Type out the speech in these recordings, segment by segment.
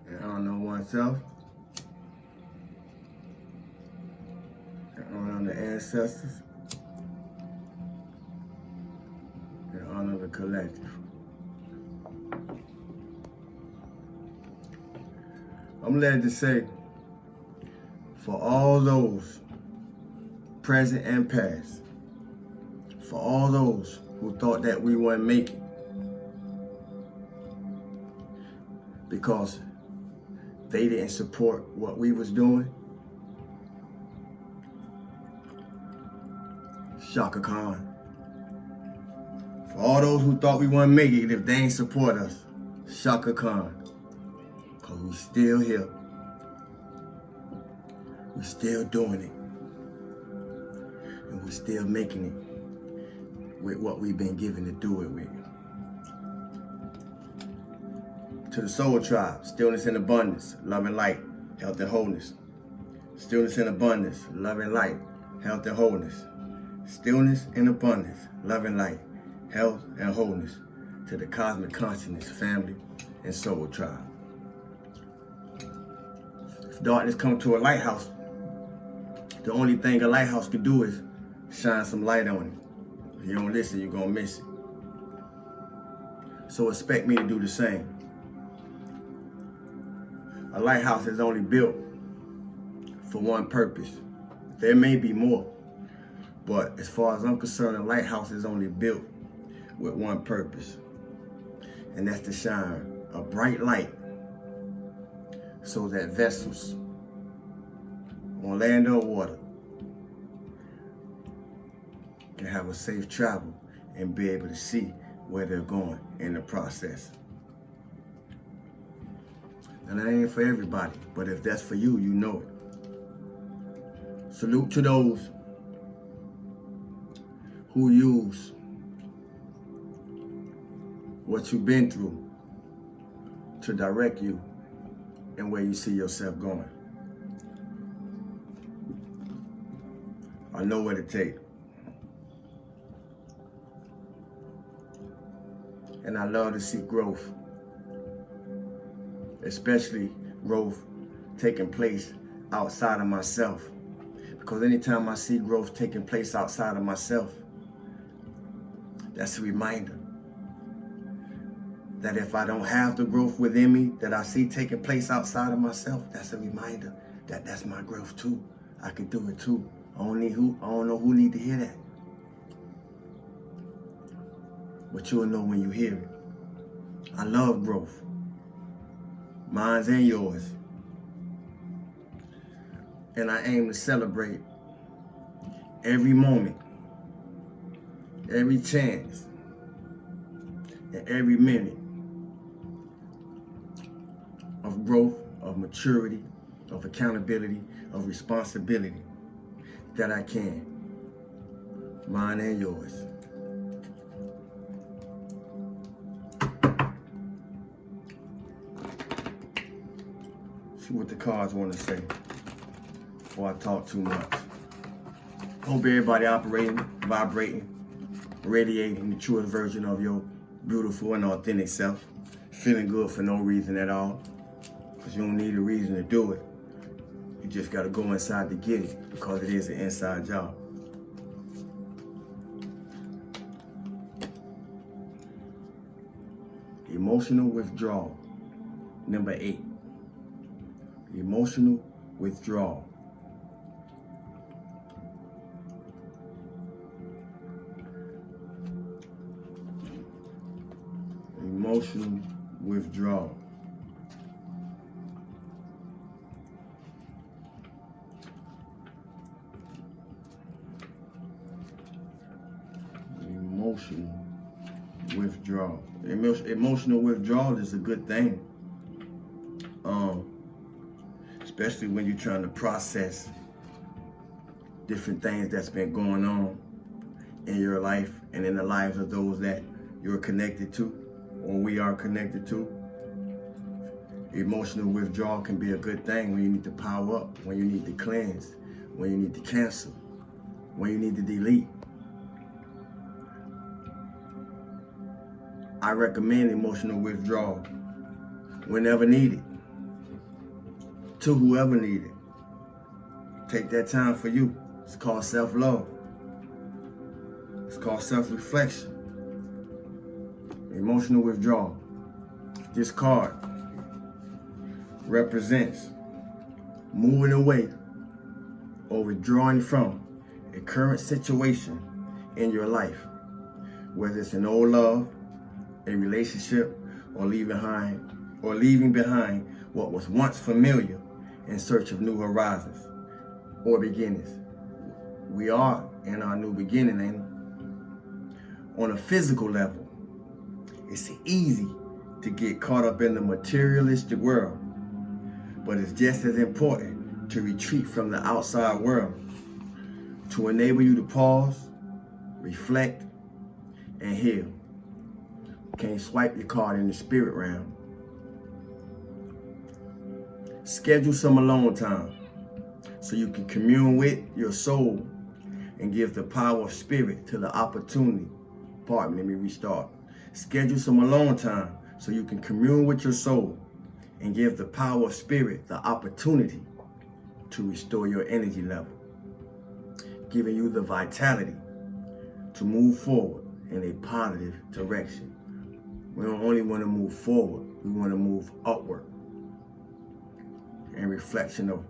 and honor oneself, and honor the ancestors, and honor the collective. I'm led to say, for all those present and past, for all those who thought that we wouldn't make it because they didn't support what we was doing, Shaka Khan. For all those who thought we wouldn't make it if they ain't support us, Shaka Khan. Cause we still here. We still doing it. And we still making it with what we've been given to do it with. To the soul tribe, stillness and abundance, love and light, health and wholeness. Stillness and abundance, love and light, health and wholeness. Stillness and abundance, love and light, health and wholeness. To the cosmic consciousness, family, and soul tribe. If darkness comes to a lighthouse, the only thing a lighthouse can do is shine some light on it. If you don't listen, you're gonna miss it. So expect me to do the same. A lighthouse is only built for one purpose. There may be more, but as far as I'm concerned, a lighthouse is only built with one purpose, and that's to shine a bright light so that vessels on land or water can have a safe travel and be able to see where they're going in the process. And that ain't for everybody, but if that's for you, you know it. Salute to those who use what you've been through to direct you and where you see yourself going. I know where to take. And I love to see growth, especially growth taking place outside of myself. Because anytime I see growth taking place outside of myself, that's a reminder that if I don't have the growth within me that I see taking place outside of myself, that's a reminder that that's my growth too. I can do it too. I don't know who need to hear that. But you'll know when you hear it. I love growth. Mine's and yours. And I aim to celebrate every moment, every chance, and every minute of growth, of maturity, of accountability, of responsibility that I can. Mine and yours. See what the cards want to say before I talk too much. Hope everybody operating, vibrating, radiating the truest version of your beautiful and authentic self. Feeling good for no reason at all. Because you don't need a reason to do it. You just got to go inside to get it because it is an inside job. Emotional withdrawal. Number 8. Emotional withdrawal. Emotional withdrawal. Emotional withdrawal. Emotional withdrawal is a good thing. Especially when you're trying to process different things that's been going on in your life and in the lives of those that you're connected to or we are connected to. Emotional withdrawal can be a good thing when you need to power up, when you need to cleanse, when you need to cancel, when you need to delete. I recommend emotional withdrawal whenever needed. to whoever needs it. Take that time for you. It's called self-love. It's called self-reflection. Emotional withdrawal. This card represents moving away or withdrawing from a current situation in your life, whether it's an old love, a relationship, or leaving behind what was once familiar in search of new horizons or beginnings. We are in our new beginning, ain't it? On a physical level, it's easy to get caught up in the materialistic world, but it's just as important to retreat from the outside world to enable you to pause, reflect, and heal. Can't swipe your card in the spirit realm. Schedule some alone time so you can commune with your soul and give the power of spirit to the opportunity. Pardon me, let me restart. Schedule some alone time so you can commune with your soul and give the power of spirit the opportunity to restore your energy level, giving you the vitality to move forward in a positive direction. We don't only want to move forward, we want to move upward. In reflection of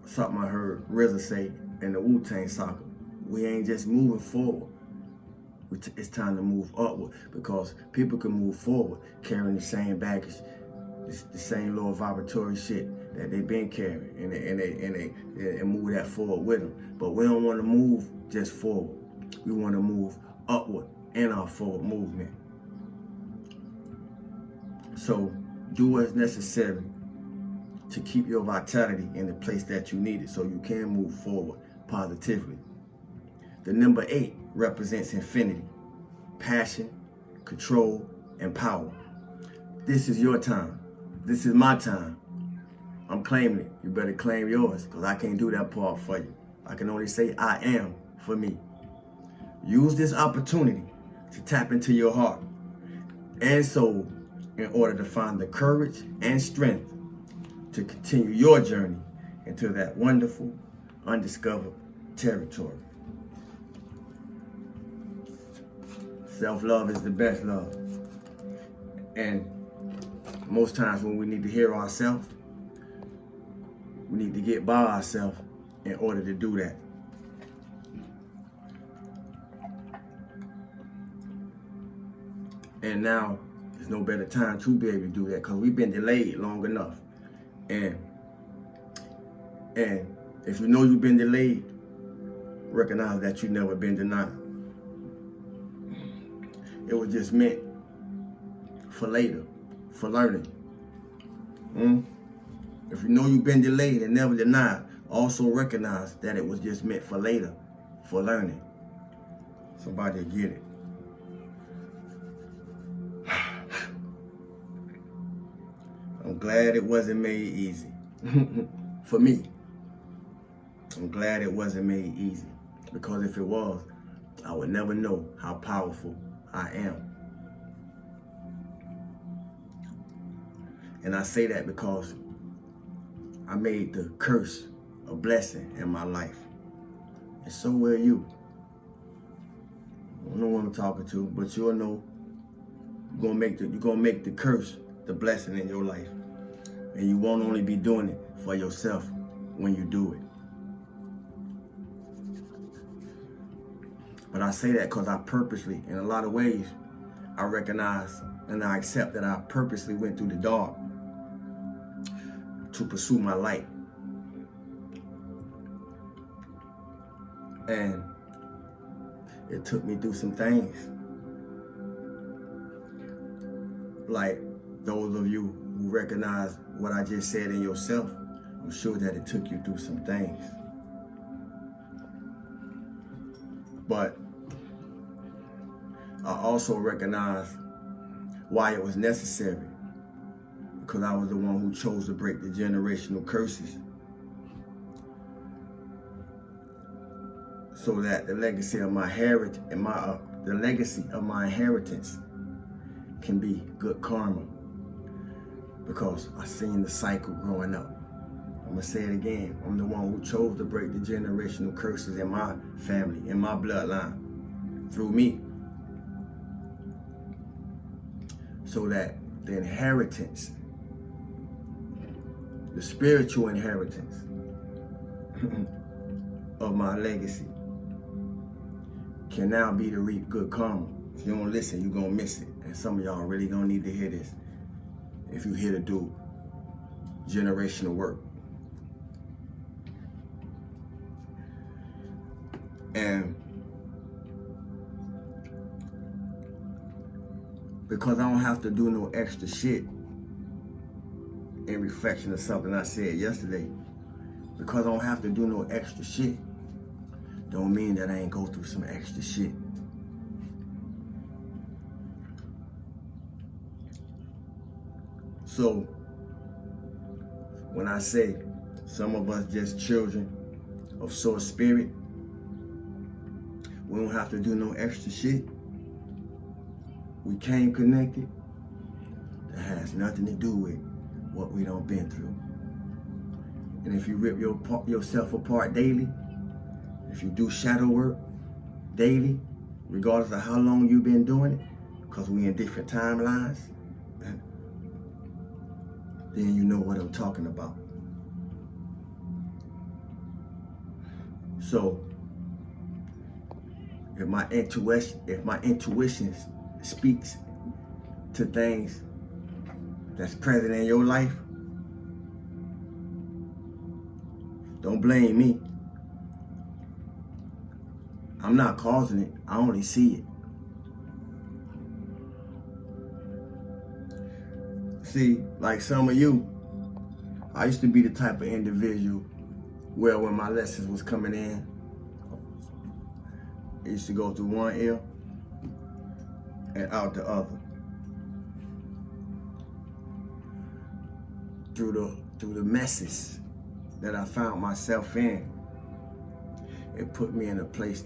something I heard RZA say in the Wu-Tang saga, we ain't just moving forward. It's time to move upward, because people can move forward carrying the same baggage, the same low vibratory shit that they've been carrying, and move that forward with them. But we don't want to move just forward. We want to move upward in our forward movement. So do what's necessary to keep your vitality in the place that you need it so you can move forward positively. The number 8 represents infinity, passion, control, and power. This is your time. This is my time. I'm claiming it. You better claim yours, because I can't do that part for you. I can only say I am for me. Use this opportunity to tap into your heart and soul in order to find the courage and strength to continue your journey into that wonderful, undiscovered territory. Self-love is the best love. And most times when we need to hear ourselves, we need to get by ourselves in order to do that. And now there's no better time to be able to do that, because we've been delayed long enough. And if you know you've been delayed, recognize that you've never been denied. It was just meant for later, for learning. If you know you've been delayed and never denied, also recognize that it was just meant for later, for learning. Somebody will get it. I'm glad it wasn't made easy. For me. I'm glad it wasn't made easy. Because if it was, I would never know how powerful I am. And I say that because I made the curse a blessing in my life. And so will you. I don't know who I'm talking to, but you'll know you're gonna make the curse the blessing in your life. And you won't only be doing it for yourself when you do it. But I say that because I purposely, in a lot of ways, I recognize and I accept that I purposely went through the dark to pursue my light. And it took me through some things. Like those of you who recognize what I just said in yourself, I'm sure that it took you through some things. But I also recognize why it was necessary, because I was the one who chose to break the generational curses so that the legacy of my heritage and the legacy of my inheritance can be good karma, because I seen the cycle growing up. I'm going to say it again. I'm the one who chose to break the generational curses in my family, in my bloodline, through me. So that the inheritance, the spiritual inheritance of my legacy can now be to reap good karma. If you don't listen, you're going to miss it. And some of y'all really going to need to hear this if you're here to do generational work. And because I don't have to do no extra shit, in reflection of something I said yesterday, because I don't have to do no extra shit, don't mean that I ain't go through some extra shit. So, when I say some of us just children of source spirit, we don't have to do no extra shit. We came connected. That has nothing to do with what we done been through. And if you rip yourself apart daily, if you do shadow work daily, regardless of how long you've been doing it, because we in different timelines, then you know what I'm talking about. So, if my intuition speaks to things that's present in your life, don't blame me. I'm not causing it, I only see it. See, like some of you, I used to be the type of individual where when my lessons was coming in, it used to go through one ear and out the other. Through the messes that I found myself in, it put me in a place,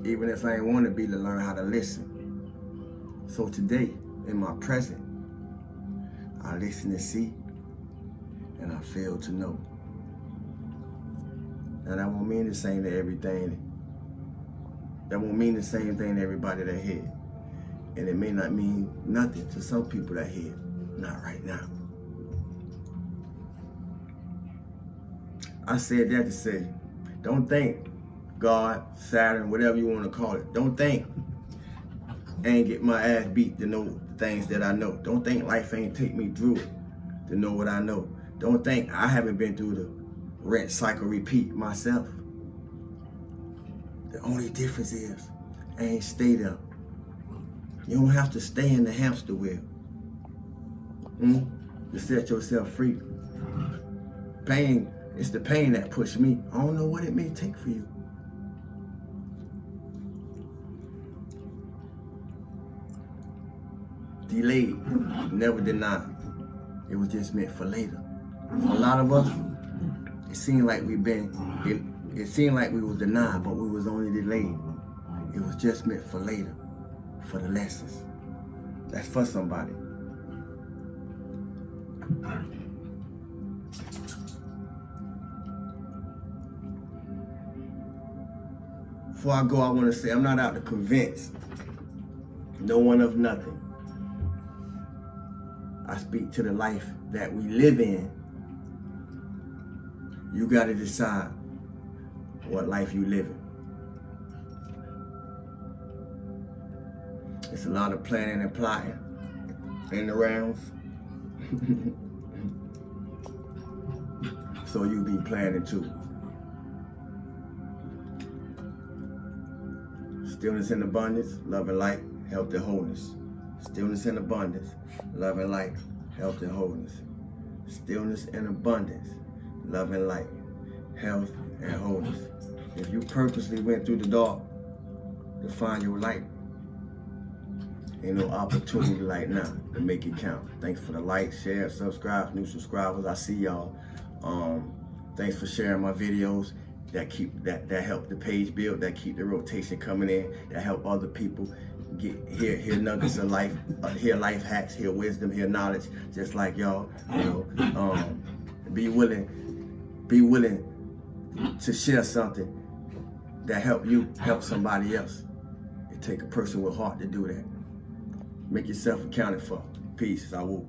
even if I ain't want to be, to learn how to listen. So today, in my present, I listen to see, and I fail to know. Now that won't mean the same to everything. That won't mean the same thing to everybody that hear. And it may not mean nothing to some people that hear. Not right now. I said that to say, don't think God, Saturn, whatever you want to call it, don't think I ain't get my ass beat to know the things that I know. Don't think life ain't take me through it to know what I know. Don't think I haven't been through the rent cycle repeat myself. The only difference is I ain't stayed up. You don't have to stay in the hamster wheel to set yourself free. Pain, it's the pain that pushed me. I don't know what it may take for you. Delayed, never denied. It was just meant for later. For a lot of us, it seemed like it seemed like we was denied, but we was only delayed. It was just meant for later, for the lessons. That's for somebody. Before I go, I want to say I'm not out to convince no one of nothing. I speak to the life that we live in. You got to decide what life you living. It's a lot of planning and plotting in the rounds. So you be planning too. Stillness and abundance, love and light, health and wholeness. Stillness and abundance, love and light, health and wholeness. Stillness and abundance, love and light, health and wholeness. If you purposely went through the dark to find your light, ain't no opportunity like now to make it count. Thanks for the like, share, subscribe, new subscribers. I see y'all. Thanks for sharing my videos. That help the page build, that keep the rotation coming in, that help other people hear nuggets of life, hear life hacks, hear wisdom, hear knowledge, just like y'all. You know, Be willing to share something that help you help somebody else. It take a person with heart to do that. Make yourself accounted for. Peace. I will.